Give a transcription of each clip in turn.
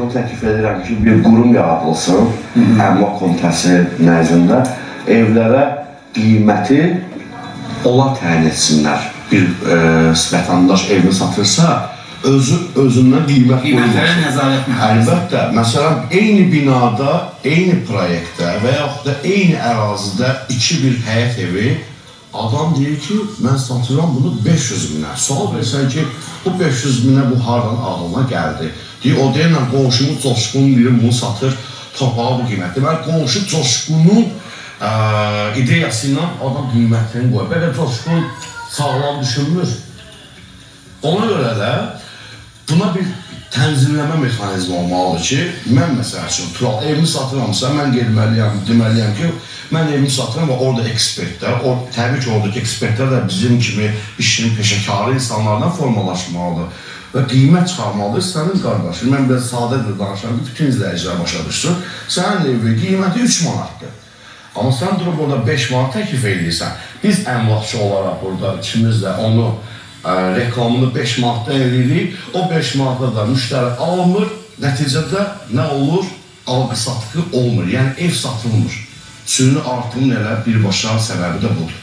onu təklif edirəm ki, bir qurum yaradılsın, əmlak komitəsi nəzdində evlərə qiyməti onlar təyin etsinlər. Bir vətəndaş evini satırsa, özündən qiymət qiymətlərə nəzarət məhkəməsi. Əlbəttə, məsələn, eyni binada, eyni proyektdə və yaxud da eyni ərazidə bir həyət evi adam deyir ki, mən satıram bunu 500 minə. Sual versən ki, bu 500 minə bu hardan ağlına gəldi? Deyir, o deyirlə, qonşumuz Coşqun biri bunu satır, torpağı bu qiymət. Deməli, qonşu Coşqunun ideyası ilə adam qiymətini qoyur. Bəlkə Coşqun sağlam düşünmür. Ona görə də buna bir tənzimləmə mexanizmi olmalıdır ki, mən məsəl üçün Tural evimi satıramsa, mən deməliyəm ki, mən evimi satıram və orada ekspertlər, təbii ki, oradakı ekspertlər də bizim kimi işinin peşəkarı insanlardan formalaşmalıdır və qiymət çıxarmalıdır. Sənin qardaşın, mən biraz sadə də danışıram ki, bütün izləyicilər başa düşsün, sənin evi qiyməti 3 manatdır. Amma sən durub orada 5 manat təklif edirsən. Biz əmlakçı olaraq burada ikimiz də onu reklamını 5 manatda edirik, o 5 manatda da müştəri alınmır, nəticədə nə olur? Alqı-satqı olmur, yəni ev satılmır. Süni artımın elə birbaşa səbəbi də budur.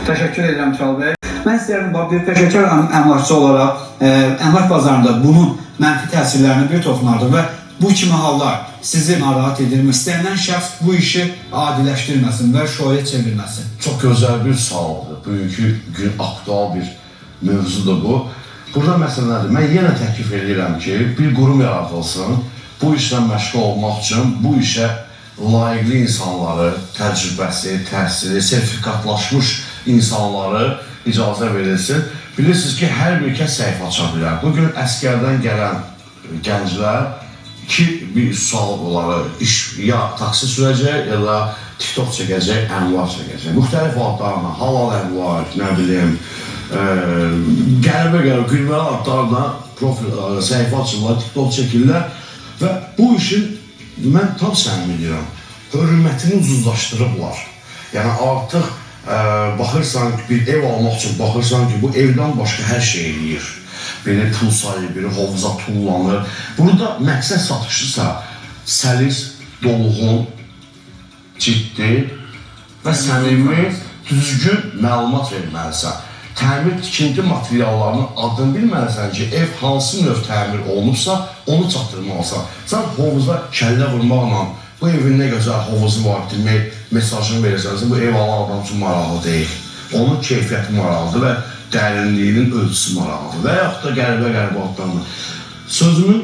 Təşəkkür edirəm Tural bəy. Mən istəyirəm, bir peşəkar əmlakçı olaraq əmlak bazarında bunun mənfi təsirlərini bir toxunardı və bu kimi hallar sizi narahat edilmək istəyən şəxs bu işi adiləşdirməsin və şoya çevirməsin. Çox gözəl bir sualdır. Bugünkü gün aktual bir mövzudur bu. Burada məsələ nədir? Mən yenə təklif edirəm ki, bir qurum yaradılsın, bu işlə məşğul olmaq üçün bu işə layiqli insanları, təcrübəsi, təhsili, sertifikatlaşmış insanları icazə verilsin. Bilirsiniz ki, hər bir kəs səhifə aça bilər. Bugün əskərdən gələn gənclər bir sual onları ya taksi sürəcək, ya da TikTok çəkəcək, əmlak çəkəcək. Müxtəlif adlarla, halal əmlak, nə bilim, qəribə gülməli adlarla səhifə açırlar, TikTok çəkirlər və bu işin, mən tam səmimi deyirəm, hörmətini ucuzlaşdırıblar. Yəni artıq baxırsan ki, bir ev almaq üçün baxırsan ki, bu evdən başqa hər şey eləyir. Biri pul sayır, biri hovuza tullanır. Burada məqsəd satışısa səlis, dolğun, ciddi və səmimi, düzgün məlumat verməlisən. Təmir tikinti materiallarının adını bilməlisən ki, ev hansı növ təmir olunubsa, onu çatdırmalısan. Sən hovuza kəllə vurmaqla, bu evin nə gözəl hovuzu var demək mesajını verirsən, bu ev alan adam üçün maraqlı deyil. Onun keyfiyyəti maraqlıdır və dərinliyinin ölçüsü maraqlıdır və yaxud da qəribə adlarla. Sözümün